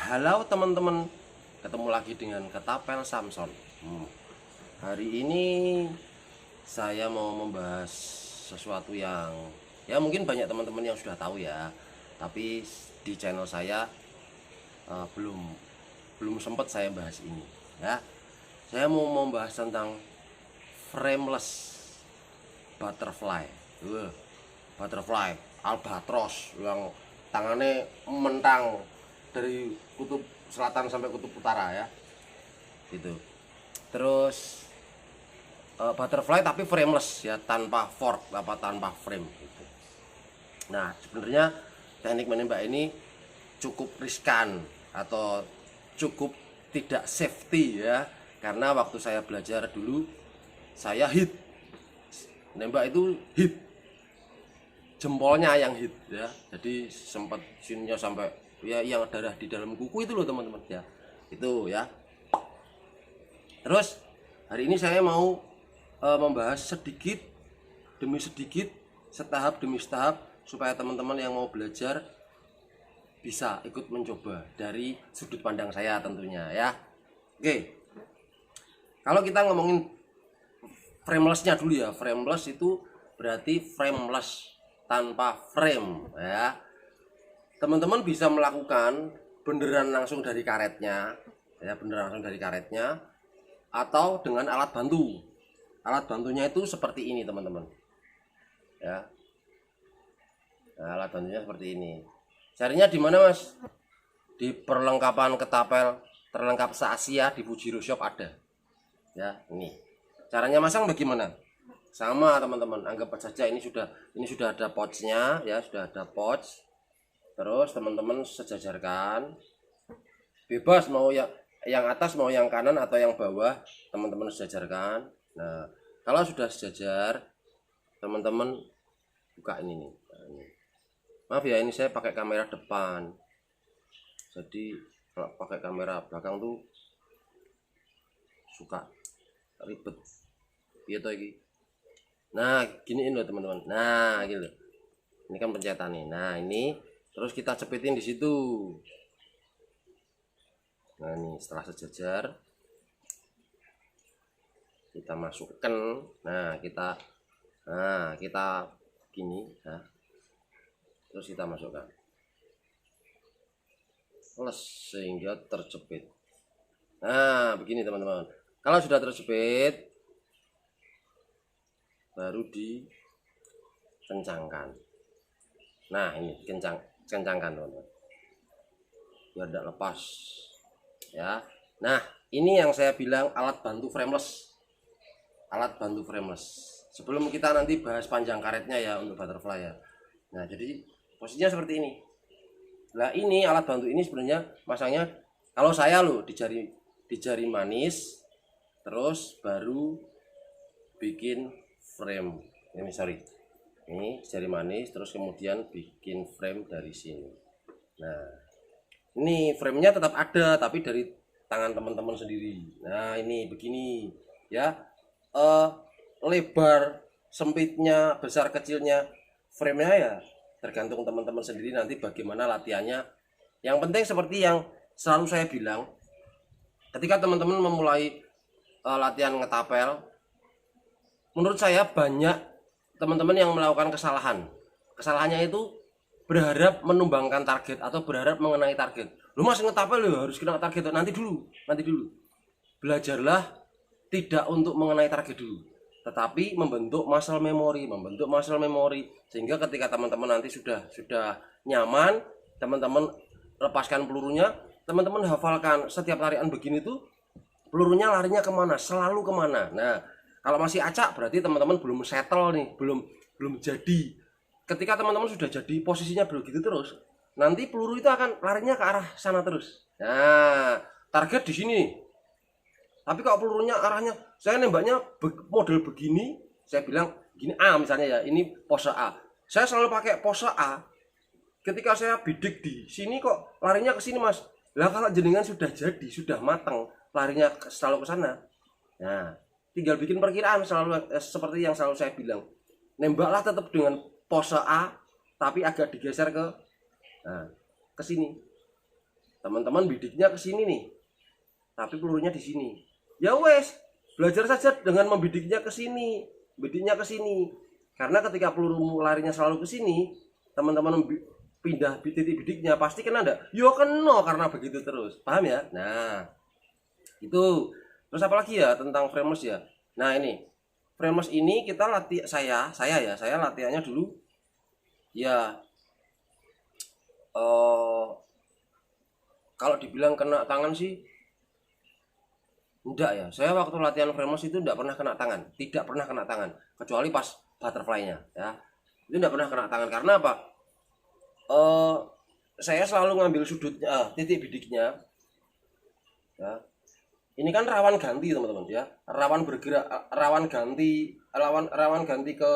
Halo teman-teman, ketemu lagi dengan Ketapel Samson. Hari ini saya mau membahas sesuatu yang ya mungkin banyak teman-teman yang sudah tahu ya, tapi di channel saya belum belum sempat saya bahas ini. Ya, saya mau membahas tentang frameless butterfly. Butterfly albatros yang tangannya mentang dari kutub selatan sampai kutub utara ya, gitu. Terus butterfly tapi frameless ya, tanpa fork tanpa frame gitu. Nah, sebenarnya teknik menembak ini cukup riskan atau cukup tidak safety ya, karena waktu saya belajar dulu saya hit nembak itu hit, jempolnya yang hit ya, jadi sempat sinnya sampai ya yang darah di dalam kuku itu loh teman-teman ya, itu ya. Terus hari ini saya mau membahas sedikit demi sedikit, setahap demi setahap, supaya teman-teman yang mau belajar bisa ikut mencoba dari sudut pandang saya tentunya ya. Oke, kalau kita ngomongin framelessnya dulu ya, frameless itu berarti frameless, tanpa frame ya. Teman-teman bisa melakukan beneran langsung dari karetnya ya, beneran langsung dari karetnya, atau dengan alat bantu. Alat bantunya itu seperti ini teman-teman ya. Nah, alat bantunya seperti ini. Carinya di mana mas? Di perlengkapan ketapel terlengkap se-Asia di Fujiro Shop ada ya. Ini caranya masang bagaimana? Sama teman-teman, anggap saja ini sudah ada pouchnya ya, sudah ada pouch. Terus teman-teman sejajarkan, bebas mau yang atas mau yang kanan atau yang bawah, teman-teman sejajarkan. Nah, kalau sudah sejajar, teman-teman buka ini nih. Maaf ya, ini saya pakai kamera depan, jadi kalau pakai kamera belakang tuh suka ribet gitu lagi. Nah, giniin loh teman-teman. Nah, gitu. Ini kan pencetan nih. Nah, ini terus kita cepitin di situ. Nah, ini setelah sejajar kita masukkan. Nah, kita gini ya. Terus kita masukkan. Plus sehingga terjepit. Nah, begini teman-teman. Kalau sudah terjepit, baru dikencangkan. Nah, ini kencangkan teman-teman, biar tidak lepas ya. Nah, ini yang saya bilang alat bantu frameless. Alat bantu frameless. Sebelum kita nanti bahas panjang karetnya ya untuk butterfly ya. Nah, jadi posisinya seperti ini. Nah, ini alat bantu ini sebenarnya masangnya kalau saya loh di jari manis, terus baru bikin frame. Ini sorry, ini jari manis, terus kemudian bikin frame dari sini. Nah, ini framenya tetap ada tapi dari tangan teman-teman sendiri. Nah, ini begini ya, lebar sempitnya, besar kecilnya framenya ya tergantung teman-teman sendiri nanti bagaimana latihannya. Yang penting seperti yang selalu saya bilang, ketika teman-teman memulai latihan ngetapel, menurut saya banyak teman-teman yang melakukan kesalahan. Kesalahannya itu berharap menumbangkan target atau berharap mengenai target. Lu mas ngetapel lo harus kena target, nanti dulu. Belajarlah tidak untuk mengenai target dulu, tetapi membentuk muscle memory, sehingga ketika teman-teman nanti sudah nyaman, teman-teman lepaskan pelurunya, teman-teman hafalkan setiap tarian begini tuh pelurunya larinya kemana, selalu kemana. Nah, kalau masih acak berarti teman-teman belum settle nih, belum jadi. Ketika teman-teman sudah jadi posisinya begitu terus, nanti peluru itu akan larinya ke arah sana terus. Nah, target di sini. Tapi kalau pelurunya arahnya, saya nembaknya model begini, saya bilang gini A misalnya ya, ini pose A. Saya selalu pakai pose A. Ketika saya bidik di sini kok larinya ke sini mas. Lah kalau jenengan sudah jadi, sudah matang, larinya selalu ke sana. Nah, tinggal bikin perkiraan selalu seperti yang selalu saya bilang. Nembaklah tetap dengan pose A, tapi agak digeser ke sini. teman-teman bidiknya ke sini nih, tapi pelurunya di sini. Ya wes, belajar saja dengan membidiknya ke sini, bidiknya ke sini. Karena ketika peluru larinya selalu ke sini, teman-teman pindah titik bidiknya pasti kena enggak? Yo kena karena begitu terus. Paham ya? Nah, itu. Terus apa lagi ya tentang frameless ya? Nah, ini. Frameless ini kita latih saya latihannya dulu ya kalau dibilang kena tangan sih enggak ya. Saya waktu latihan frameless itu enggak pernah kena tangan, tidak pernah kena tangan kecuali pas butterfly-nya ya. Itu enggak pernah kena tangan karena apa? Saya selalu ngambil sudutnya, titik bidiknya ya. Ini kan rawan ganti teman-teman ya, rawan bergerak, rawan ganti ke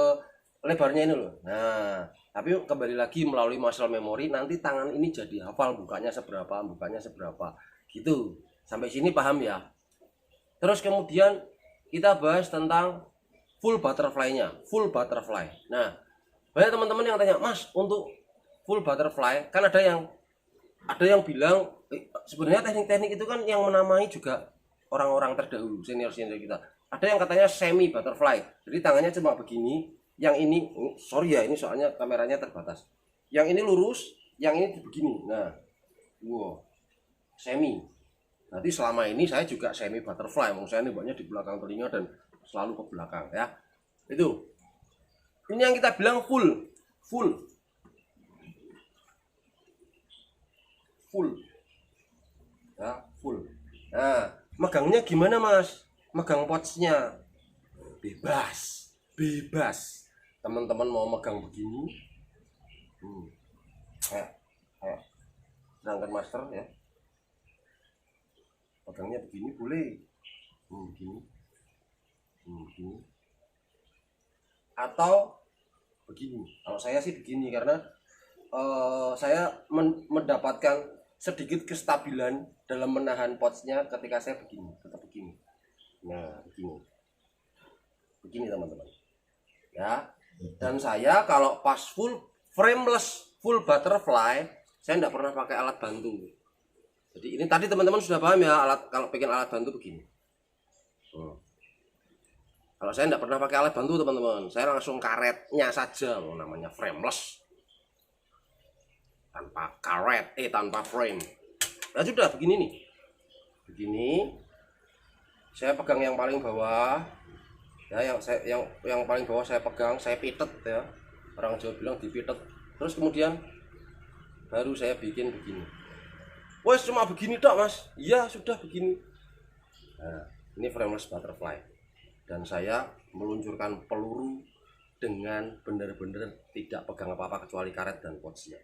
lebarnya ini loh. Nah, tapi kembali lagi melalui muscle memory nanti tangan ini jadi hafal bukanya seberapa gitu. Sampai sini paham ya? Terus kemudian kita bahas tentang full butterfly-nya, full butterfly. Nah, banyak teman-teman yang tanya, "Mas, untuk full butterfly kan ada yang bilang sebenarnya teknik-teknik itu kan yang menamai juga orang-orang terdahulu, senior-senior kita. Ada yang katanya semi butterfly. Jadi tangannya cuma begini, yang ini sorry ya, ini soalnya kameranya terbatas. Yang ini lurus, yang ini begini. Nah, wow, semi. Nanti selama ini saya juga semi butterfly, saya nembaknya di belakang telinga dan selalu ke belakang ya. Itu. Ini yang kita bilang full. Ya, full. Nah, megangnya gimana Mas? Megang potsnya bebas. Teman-teman mau megang begini, sedangkan master ya, megangnya begini boleh, begini, atau begini. Kalau saya sih begini karena saya mendapatkan sedikit kestabilan dalam menahan potsnya ketika saya begini, tetap begini. Nah, begini teman-teman ya. Dan saya kalau pas full frameless, full butterfly, saya tidak pernah pakai alat bantu. Jadi ini tadi teman-teman sudah paham ya, kalau bikin alat bantu begini. Kalau saya tidak pernah pakai alat bantu teman-teman, saya langsung karetnya saja, namanya frameless, tanpa karet, tanpa frame. Nah sudah begini nih, saya pegang yang paling bawah ya, yang paling bawah saya pegang, saya pitet ya, orang Jawa bilang dipitet. Terus kemudian baru saya bikin begini. Wes cuma begini dok Mas? Iya sudah begini. Nah, ini frameless butterfly dan saya meluncurkan peluru dengan benar-benar tidak pegang apa-apa kecuali karet dan potsnya.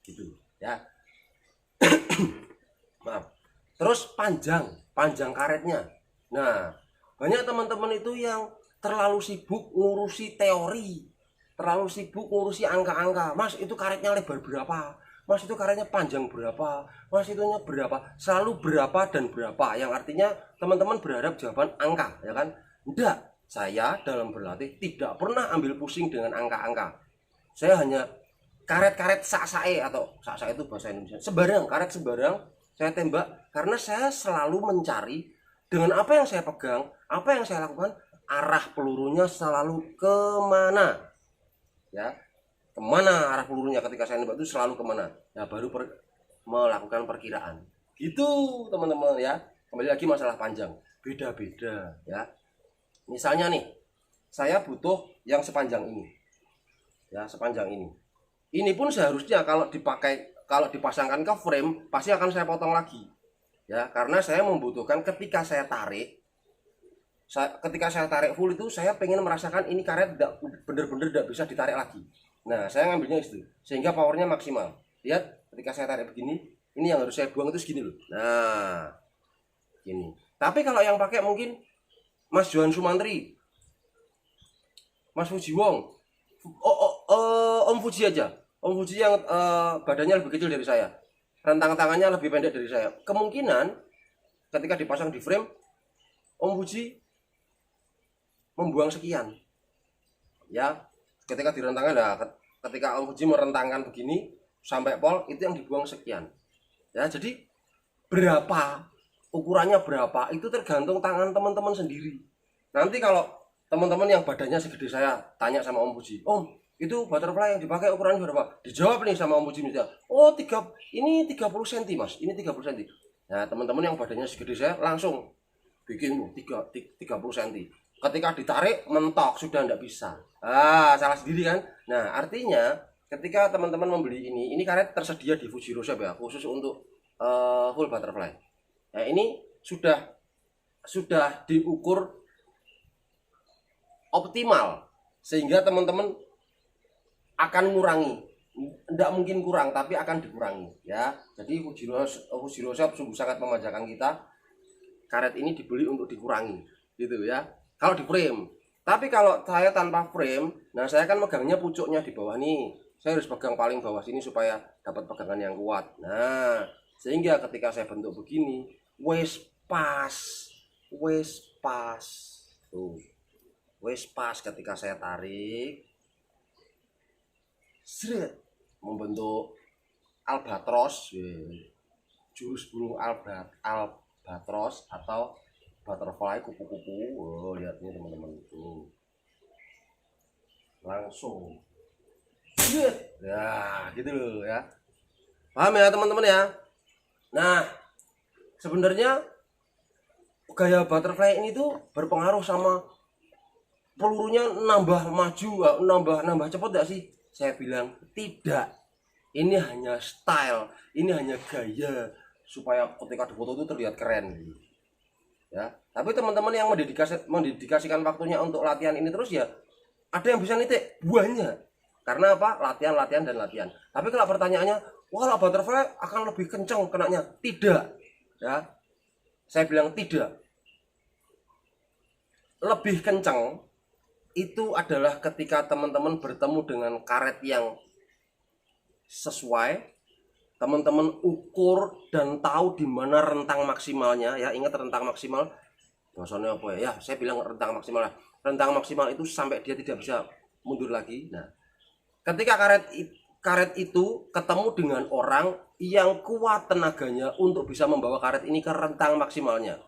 Gitu ya. Maaf. Terus panjang karetnya. Nah, banyak teman-teman itu yang terlalu sibuk ngurusi teori, terlalu sibuk ngurusi angka-angka. Mas, itu karetnya lebar berapa? Mas, itu karetnya panjang berapa? Mas, itunya berapa? Selalu berapa dan berapa, yang artinya teman-teman berharap jawaban angka, ya kan? Enggak, saya dalam berlatih tidak pernah ambil pusing dengan angka-angka. Saya hanya karet-karet sak-sae, atau sak-sae itu bahasa Indonesia, sembarang, karet sembarang saya tembak, karena saya selalu mencari dengan apa yang saya pegang, apa yang saya lakukan, arah pelurunya selalu kemana ya, kemana arah pelurunya ketika saya nembak itu selalu kemana. Nah baru melakukan perkiraan gitu teman-teman ya. Kembali lagi masalah panjang, beda-beda ya. Misalnya nih, saya butuh yang sepanjang ini ya, sepanjang ini. Ini pun seharusnya kalau dipasangkan ke frame pasti akan saya potong lagi ya, karena saya membutuhkan ketika saya tarik full itu, saya pengen merasakan ini karet bener-bener tidak bisa ditarik lagi. Nah saya ngambilnya itu sehingga powernya maksimal. Lihat ketika saya tarik begini, ini yang harus saya buang itu segini loh. Nah gini. Tapi kalau yang pakai mungkin Mas Johan Sumantri, Mas Fuji Wong, Om Fuji aja, Om Fuji yang badannya lebih kecil dari saya, rentang tangannya lebih pendek dari saya, kemungkinan ketika dipasang di frame Om Fuji membuang sekian. Ya, ketika direntangkan, nah, ketika Om Puji merentangkan begini sampai pol itu yang dibuang sekian. Ya, jadi berapa, ukurannya berapa itu tergantung tangan teman-teman sendiri. Nanti kalau teman-teman yang badannya segede saya tanya sama Om Puji, Om, itu butterfly yang dipakai ukurannya berapa? Dijawab nih sama Om Puji misalnya, oh ini 30 cm mas, ini 30 cm. Nah teman-teman yang badannya segede saya langsung bikin 30 cm. Ketika ditarik mentok sudah tidak bisa. Salah sendiri kan. Nah artinya ketika teman-teman membeli ini karet tersedia di Fujiro Shop ya, khusus untuk full butterfly. Nah ini sudah diukur optimal sehingga teman-teman akan mengurangi, tidak mungkin kurang tapi akan dikurangi ya. Jadi Fujiro Shop sungguh sangat memanjakan kita. Karet ini dibeli untuk dikurangi gitu ya kalau di frame. Tapi kalau saya tanpa frame, nah saya kan megangnya pucuknya di bawah nih, saya harus pegang paling bawah sini supaya dapat pegangan yang kuat. Nah sehingga ketika saya bentuk begini wes pas tuh, wes pas ketika saya tarik seret membentuk albatros, jurus burung albatros atau butterfly kupu-kupu. Oh, lihat nih teman-teman, tuh langsung ya gitu loh ya, paham ya teman-teman ya. Nah sebenarnya gaya butterfly ini tuh berpengaruh sama pelurunya nambah maju, nambah cepat gak sih? Saya bilang tidak. Ini hanya style, ini hanya gaya supaya ketika difoto itu terlihat keren ya. Tapi teman-teman yang mendedikasikan waktunya untuk latihan ini terus ya, ada yang bisa nitik buahnya. Karena apa? Latihan dan latihan. Tapi kalau pertanyaannya, wah butterfly akan lebih kencang kenanya? Tidak ya. Saya bilang tidak. Lebih kencang itu adalah ketika teman-teman bertemu dengan karet yang sesuai, teman-teman ukur dan tahu di mana rentang maksimalnya ya. Ingat rentang maksimal bahasanya apa ya? Saya bilang rentang maksimal lah. Rentang maksimal itu sampai dia tidak bisa mundur lagi. Nah ketika karet itu ketemu dengan orang yang kuat tenaganya untuk bisa membawa karet ini ke rentang maksimalnya,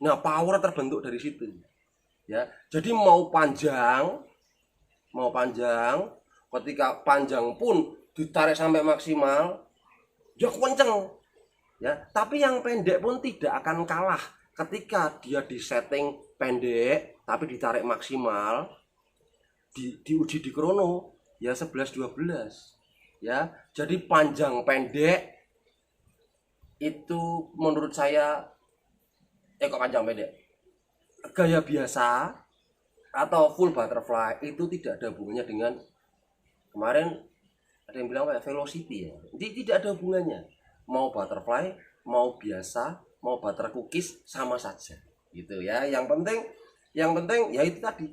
nah power terbentuk dari situ ya. Jadi mau panjang, ketika panjang pun ditarik sampai maksimal ya kenceng ya. Tapi yang pendek pun tidak akan kalah ketika dia disetting pendek tapi ditarik maksimal, diuji di krono ya 11-12 ya. Jadi panjang pendek itu menurut saya kok panjang pendek, gaya biasa atau full butterfly itu tidak ada hubungannya dengan, kemarin ada yang bilang apa ya, velocity ya. Jadi tidak ada hubungannya. Mau butterfly, mau biasa, mau butter cookies sama saja gitu ya. Yang penting ya itu tadi,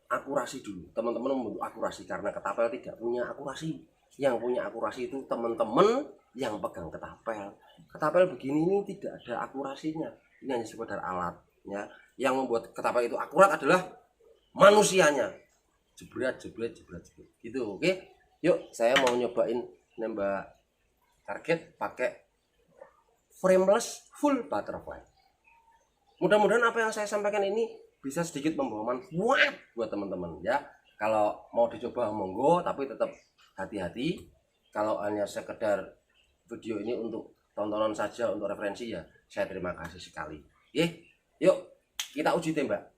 akurasi dulu. Teman-teman membentuk akurasi karena ketapel tidak punya akurasi. Yang punya akurasi itu teman-teman yang pegang ketapel. Ketapel begini ini tidak ada akurasinya. Ini hanya sekedar alat ya. Yang membuat ketapel itu akurat adalah manusianya. Jebret gitu. Oke. Yuk saya mau nyobain nembak target pakai frameless full butterfly. Mudah-mudahan apa yang saya sampaikan ini bisa sedikit membawa manfaat buat teman-teman ya. Kalau mau dicoba monggo, tapi tetap hati-hati. Kalau hanya sekedar video ini untuk tontonan saja, untuk referensi ya, saya terima kasih sekali. Yuk kita uji tembak.